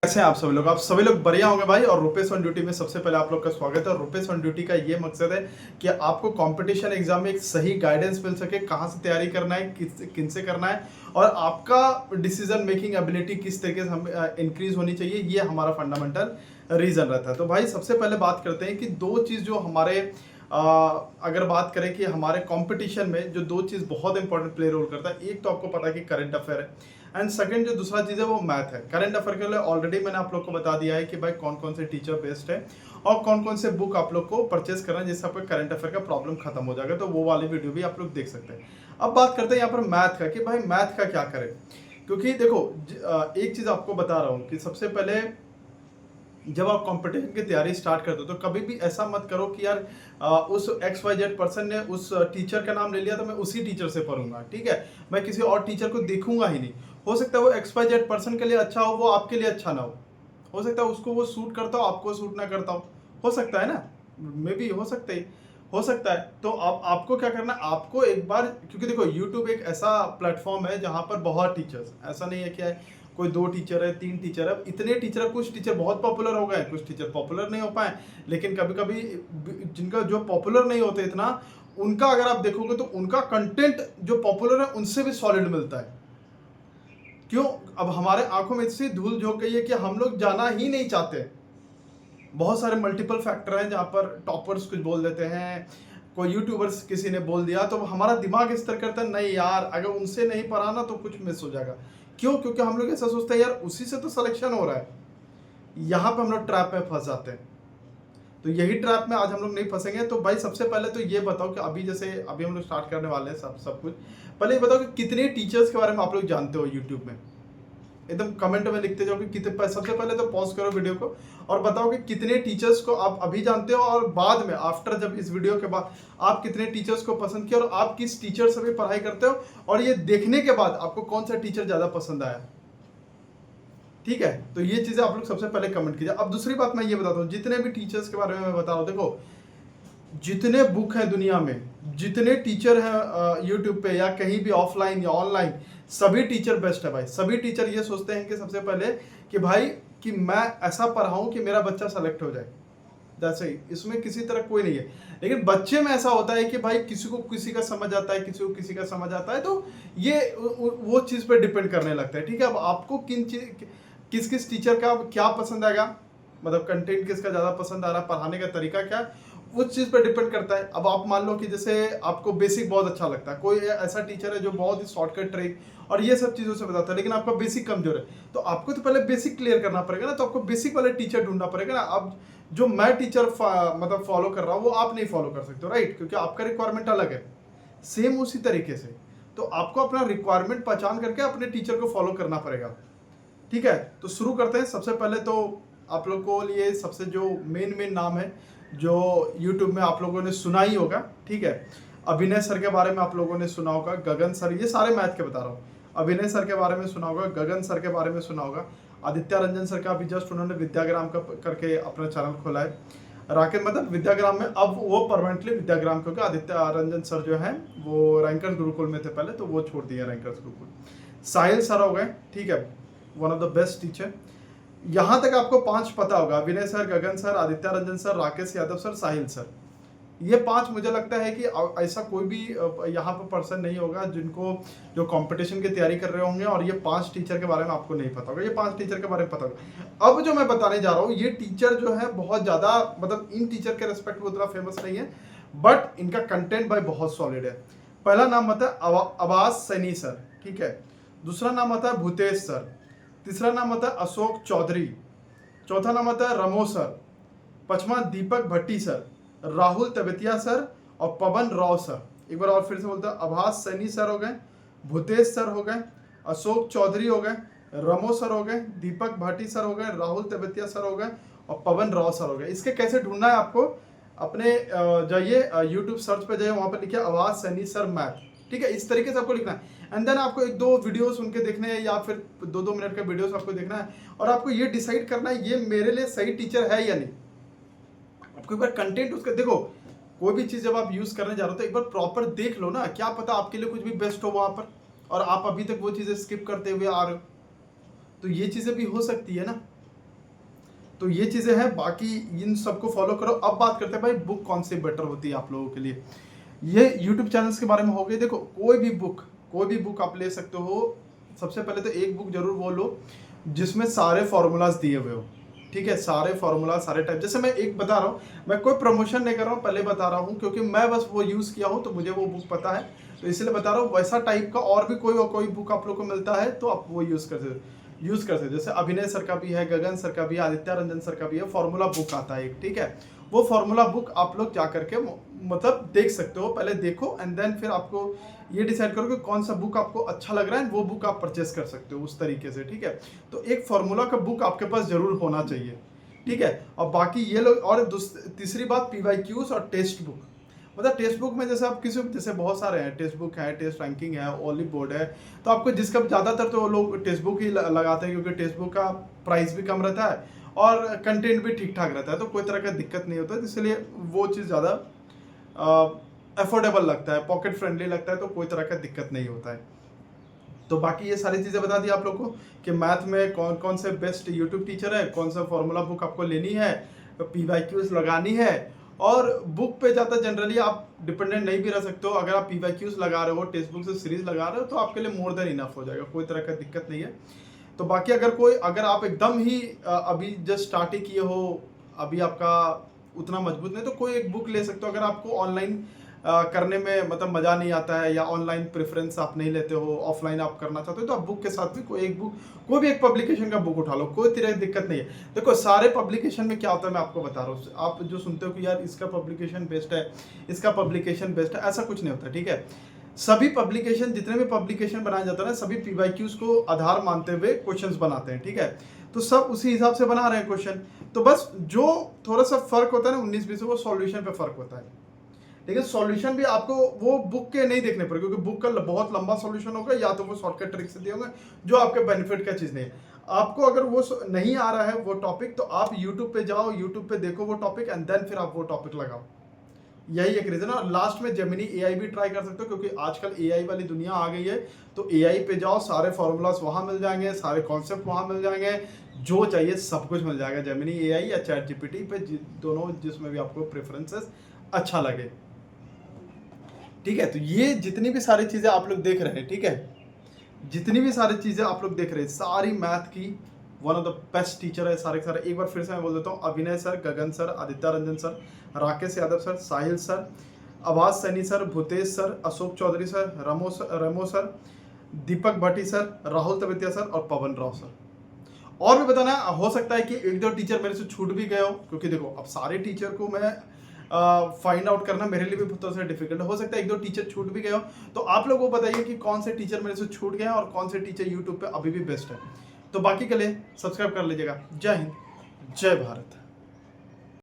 कैसे हैं आप सभी लोग बढ़िया होंगे भाई। और रुपेश ऑन ड्यूटी में सबसे पहले आप लोग का स्वागत है। रुपेश ऑन ड्यूटी का ये मकसद है कि आपको कंपटीशन एग्जाम में एक सही गाइडेंस मिल सके, कहाँ से तैयारी करना है, किन से करना है, और आपका डिसीजन मेकिंग एबिलिटी किस तरीके से हम इंक्रीज होनी चाहिए। ये हमारा फंडामेंटल रीजन रहता है। तो भाई सबसे पहले बात करते हैं कि दो चीज़ जो हमारे अगर बात करें कि हमारे कंपटीशन में जो दो चीज़ बहुत इंपॉर्टेंट प्ले रोल करता है, एक तो आपको पता है कि करंट अफेयर है, एंड सेकंड जो दूसरा चीज़ है वो मैथ है। करंट अफेयर के लिए ऑलरेडी मैंने आप लोग को बता दिया है कि भाई कौन कौन से टीचर बेस्ट है और कौन कौन से बुक आप लोग को परचेस करना है जिससे आपका करंट अफेयर का प्रॉब्लम खत्म हो जाएगा। तो वो वाली वीडियो भी आप लोग देख सकते हैं। अब बात करते हैं यहाँ पर मैथ का कि भाई मैथ का क्या करें। क्योंकि देखो एक चीज़ आपको बता रहा हूँ कि सबसे पहले जब आप कंपटीशन की तैयारी स्टार्ट करते हो तो कभी भी ऐसा मत करो कि यार उस XYZ पर्सन ने उस टीचर का नाम ले लिया तो मैं उसी टीचर से पढ़ूंगा, ठीक है, मैं किसी और टीचर को देखूंगा ही नहीं। हो सकता है वो XYZ पर्सन के लिए अच्छा हो, वो आपके लिए अच्छा ना हो सकता है उसको वो सूट करता हो, आपको सूट ना करता हो सकता है ना, मे बी हो सकता है। तो आपको क्या करना है, आपको एक बार, क्योंकि देखो यूट्यूब एक ऐसा प्लेटफॉर्म है जहाँ पर बहुत टीचर्स, ऐसा नहीं है कि कोई दो टीचर है, तीन टीचर है, इतने टीचर है। कुछ टीचर बहुत पॉपुलर हो गए, कुछ टीचर पॉपुलर नहीं हो पाए। लेकिन कभी कभी जिनका जो पॉपुलर नहीं होते इतना, उनका अगर आप देखोगे तो उनका कंटेंट जो पॉपुलर है उनसे भी सॉलिड मिलता है। क्यों? अब हमारे आंखों में इतनी धूल झोंक गई है कि हम लोग जाना ही नहीं चाहते। बहुत सारे मल्टीपल फैक्टर हैं जहाँ पर टॉपर्स कुछ बोल देते हैं, कोई यूट्यूबर्स किसी ने बोल दिया तो हमारा दिमाग इस तरह करता है, नहीं यार अगर उनसे नहीं पढ़ाना तो कुछ मिस हो जाएगा। क्यों? क्योंकि हम लोग ऐसा सोचते हैं यार उसी से तो सिलेक्शन हो रहा है। यहाँ पे हम लोग ट्रैप में फंस जाते हैं। तो यही ट्रैप में आज हम लोग नहीं फंसेंगे। तो भाई सबसे पहले तो ये बताओ कि अभी हम लोग स्टार्ट करने वाले हैं सब कुछ। पहले ये बताओ कि कितने टीचर्स के बारे में आप लोग जानते हो यूट्यूब में। एकदम कमेंट में लिखते जाओ कि कितने। सबसे पहले तो पॉज करो वीडियो को और बताओ कि कितने टीचर्स को आप अभी जानते हो, और बाद में आफ्टर जब इस वीडियो के बाद आप कितने टीचर्स को पसंद किया और आप किस टीचर से भी पढ़ाई करते हो, और ये देखने के बाद आपको कौन सा टीचर ज्यादा पसंद आया। ठीक है, तो ये चीजें आप लोग सबसे पहले कमेंट कीजिए। अब दूसरी बात मैं ये बताता हूँ, जितने भी टीचर्स के बारे में मैं बता रहा हूँ, देखो जितने बुक हैं दुनिया में, जितने टीचर हैं यूट्यूब पे या कहीं भी ऑफलाइन या ऑनलाइन, सभी टीचर बेस्ट है भाई। सभी टीचर ये सोचते हैं कि सबसे पहले कि भाई कि मैं ऐसा पढ़ाऊं कि मेरा बच्चा सेलेक्ट हो जाए। दैट्स इट, इसमें किसी तरह कोई नहीं है। लेकिन बच्चे में ऐसा होता है कि भाई किसी को किसी का समझ आता है, किसी को किसी का समझ आता है, तो ये वो चीज़ पे डिपेंड करने लगता है। ठीक है, अब आपको किस किस टीचर का क्या पसंद आएगा, मतलब कंटेंट किसका ज़्यादा पसंद आ रहा है, पढ़ाने का तरीका क्या, उस चीज़ पर डिपेंड करता है। अब आप मान लो कि जैसे आपको बेसिक बहुत अच्छा लगता है, कोई ऐसा टीचर है जो बहुत ही शॉर्टकट ट्रिक और ये सब चीज़ों से बताता है, लेकिन आपका बेसिक कमजोर है, तो आपको तो पहले बेसिक क्लियर करना पड़ेगा ना। तो आपको बेसिक वाले टीचर ढूंढना पड़ेगा ना। अब जो मैं टीचर मतलब फॉलो कर रहा हूँ वो आप नहीं फॉलो कर सकते हो, राइट, क्योंकि आपका रिक्वायरमेंट अलग है। सेम उसी तरीके से तो आपको अपना रिक्वायरमेंट पहचान करके अपने टीचर को फॉलो करना पड़ेगा। ठीक है, तो शुरू करते हैं। सबसे पहले तो आप लोग को लिए सबसे जो मेन नाम है जो YouTube में आप लोगों ने सुना ही होगा, ठीक है, अभिनय सर के बारे में आप लोगों ने सुना होगा, गगन सर, ये सारे मैथ के बता रहा हूँ। अभिनय सर के बारे में सुना होगा, गगन सर के बारे में सुना होगा, आदित्य रंजन सर का अभी जस्ट उन्होंने विद्याग्राम का करके अपना चैनल खोला है। राकेश मतलब विद्याग्राम में, अब वो परमानेंटली विद्याग्राम, क्योंकि आदित्य रंजन सर जो है वो रैंकर्स गुरुकुल में थे पहले, तो वो छोड़ दिए रैंकर्स गुरुकुल। साहिल सर हो गए, ठीक है, one of the best teacher. यहाँ तक आपको 5 पता होगा, Vinay sir, Gagan sir, Aditya Ranjan sir, Rakesh Yadav sir, Sahil sir. ये 5 मुझे लगता है कि ऐसा कोई भी यहाँ पर पर्सन नहीं होगा जिनको जो कंपटीशन की तैयारी कर रहे होंगे और ये 5 टीचर के बारे में आपको नहीं पता होगा। ये 5 टीचर के बारे में पता होगा। अब जो मैं बताने जा रहा हूँ, ये टीचर जो है बहुत ज़्यादा, मतलब इन टीचर के रेस्पेक्ट में उतना फेमस नहीं है, बट इनका कंटेंट भाई बहुत सॉलिड है। पहला नाम आता है अब्बास सैनी सर, ठीक है। दूसरा नाम आता है भूतेश सर। तीसरा नाम आता है अशोक चौधरी। चौथा नाम आता है रमो सर। पांचवा दीपक भट्टी सर, राहुल तबेतिया सर और पवन राव सर। एक बार और फिर से बोलता है, आभास सैनी सर हो गए, भूतेश सर हो गए, अशोक चौधरी हो गए, रमो सर हो गए, दीपक भाटी सर हो गए, राहुल तबेतिया सर हो गए और पवन राव सर हो गए। इसके कैसे ढूंढना है आपको, अपने जाइए यूट्यूब सर्च पे जाइए, वहां पर लिखिए आवाज सैनी सर मैथ, ठीक है, इस तरीके से आपको लिखना है। एंड देन आपको 1-2 वीडियोस उनके देखने हैं या फिर 2-2 मिनट के वीडियोस आपको देखना है, और आपको ये डिसाइड करना है ये मेरे लिए सही टीचर है या नहीं। आपको एक बार कंटेंट उसका देखो, कोई भी चीज़ जब आप यूज़ करने जा रहे हो तो एक बार प्रॉपर देख लो ना, क्या पता आपके लिए कुछ भी बेस्ट हो वहाँ पर और आप अभी तक वो चीज़ें स्किप करते हुए आ रहे हो, तो ये चीज़ें भी हो सकती है ना। तो ये चीज़ें हैं, बाकी इन सबको फॉलो करो। अब बात करते हैं भाई बुक कौन सी बेटर होती है आप लोगों के लिए। ये यूट्यूब चैनल्स के बारे में हो गई। देखो कोई भी बुक आप ले सकते हो। सबसे पहले तो एक बुक जरूर वो लो जिसमें सारे फॉर्मूलाज दिए हुए हो, ठीक है, सारे फॉर्मूला सारे टाइप। जैसे मैं एक बता रहा हूँ, मैं कोई प्रमोशन नहीं कर रहा हूँ, पहले बता रहा हूँ क्योंकि मैं बस वो यूज़ किया हूँ तो मुझे वो बुक पता है, तो इसलिए बता रहा हूँ। वैसा टाइप का और भी कोई बुक आप लोग को मिलता है तो आप वो यूज़ कर सकते। जैसे अभिनय सर का भी है, गगन सर का भी है, आदित्य रंजन सर का भी है, फॉर्मूला बुक आता है एक, ठीक है। वो फॉर्मूला बुक आप लोग जा करके मतलब देख सकते हो, पहले देखो एंड देन फिर आपको ये डिसाइड करो कि कौन सा बुक आपको अच्छा लग रहा है, वो बुक आप परचेस कर सकते हो उस तरीके से, ठीक है। तो एक फॉर्मूला का बुक आपके पास जरूर होना चाहिए, ठीक है। और बाकी ये लोग, और तीसरी बात पीवाईक्यूज और टेक्स्ट बुक। मतलब टेक्स्ट बुक में जैसे आप जैसे बहुत सारे हैं, टेक्स्ट बुक है, टेस्ट रैंकिंग है, ओलिव बोर्ड है, तो आपको जिसका ज़्यादातर तो लोग टेक्स्ट बुक ही लगाते हैं क्योंकि टेक्स्ट बुक का प्राइस भी कम रहता है और कंटेंट भी ठीक ठाक रहता है, तो कोई तरह का दिक्कत नहीं होता है, इसलिए वो चीज़ ज़्यादा अफोर्डेबल लगता है, पॉकेट फ्रेंडली लगता है, तो कोई तरह का दिक्कत नहीं होता है। तो बाकी ये सारी चीज़ें बता दी आप लोग को कि मैथ में कौन कौन से बेस्ट यूट्यूब टीचर है, कौन सा फॉर्मूला बुक आपको लेनी है, पीवाईक्यूज लगानी है। और बुक पे ज़्यादा जनरली आप डिपेंडेंट नहीं भी रह सकते हो। अगर आप पीवाईक्यूज लगा रहे हो, टेक्स्ट बुक से सीरीज लगा रहे हो, तो आपके लिए मोर देन इनफ हो जाएगा, कोई तरह का दिक्कत नहीं है। तो बाकी अगर आप एकदम ही अभी जस्ट स्टार्ट ही किए हो, अभी आपका उतना मजबूत नहीं, तो कोई एक बुक ले सकते हो। अगर आपको ऑनलाइन करने में मतलब मज़ा नहीं आता है या ऑनलाइन प्रेफरेंस आप नहीं लेते हो, ऑफलाइन आप करना चाहते हो, तो आप बुक के साथ भी कोई भी एक पब्लिकेशन का बुक उठा लो, कोई तरह की दिक्कत नहीं है। देखो सारे पब्लिकेशन में क्या होता है मैं आपको बता रहा हूँ, आप जो सुनते हो कि यार इसका पब्लिकेशन बेस्ट है, इसका पब्लिकेशन बेस्ट है, ऐसा कुछ नहीं होता, ठीक है। सभी पब्लिकेशन, जितने भी पब्लिकेशन बनाए जाते हैं ना, सभी पीवाईक्यूज को आधार मानते हुए क्वेश्चंस बनाते हैं, ठीक है। तो सब उसी हिसाब से बना रहे हैं क्वेश्चन। तो बस जो थोड़ा सा फर्क होता है ना 19-20, वो सॉल्यूशन पे फर्क होता है। लेकिन सॉल्यूशन भी आपको वो बुक के नहीं देखने पड़े, क्योंकि बुक का बहुत लंबा सॉल्यूशन होगा, या तो वो शॉर्टकट ट्रिक से दिए होंगे जो आपके बेनिफिट का चीज़ नहीं है। आपको अगर वो नहीं आ रहा है वो टॉपिक, तो आप यूट्यूब पे जाओ, यूट्यूब पे देखो वो टॉपिक एंड देन फिर आप वो टॉपिक लगाओ। यही एक रीजन है। और लास्ट में जेमिनी एआई भी ट्राई कर सकते हो, क्योंकि आजकल एआई वाली दुनिया आ गई है, तो एआई पे जाओ, सारे फॉर्मूलाज वहाँ मिल जाएंगे, सारे कॉन्सेप्ट वहाँ मिल जाएंगे, जो चाहिए सब कुछ मिल जाएगा जेमिनी एआई या चैट जीपीटी पे, दोनों जिसमें भी आपको प्रेफरेंसेस अच्छा लगे, ठीक है। तो ये जितनी भी सारी चीज़ें आप लोग देख रहे हैं, ठीक है, जितनी भी सारी चीज़ें आप लोग देख रहे हैं, सारी मैथ की one of the best teacher है सारे सारे। एक बार फिर से मैं बोल देता हूँ, Abhinay sir, Gagan sir, Aditya Ranjan sir, Rakesh Yadav sir, Sahil sir, आवाज Saini sir, Bhutesh sir, Ashok Chaudhary sir, Ramo sir, Deepak Bhatti sir, Rahul Tewatia sir और पवन राव सर। और भी बताना हो सकता है कि एक दो टीचर मेरे से छूट भी गए हो, क्योंकि देखो अब सारे टीचर को मैं फाइंड आउट करना मेरे लिए भी थोड़ा सा डिफिकल्ट हो सकता है, एक दो टीचर छूट भी गए हो। तो आप लोग वो बताइए कि कौन से टीचर मेरे से छूट गए हैं और कौन से टीचर यूट्यूब पे अभी भी बेस्ट है। तो बाकी के लिए सब्सक्राइब कर लीजिएगा। जय हिंद, जय भारत।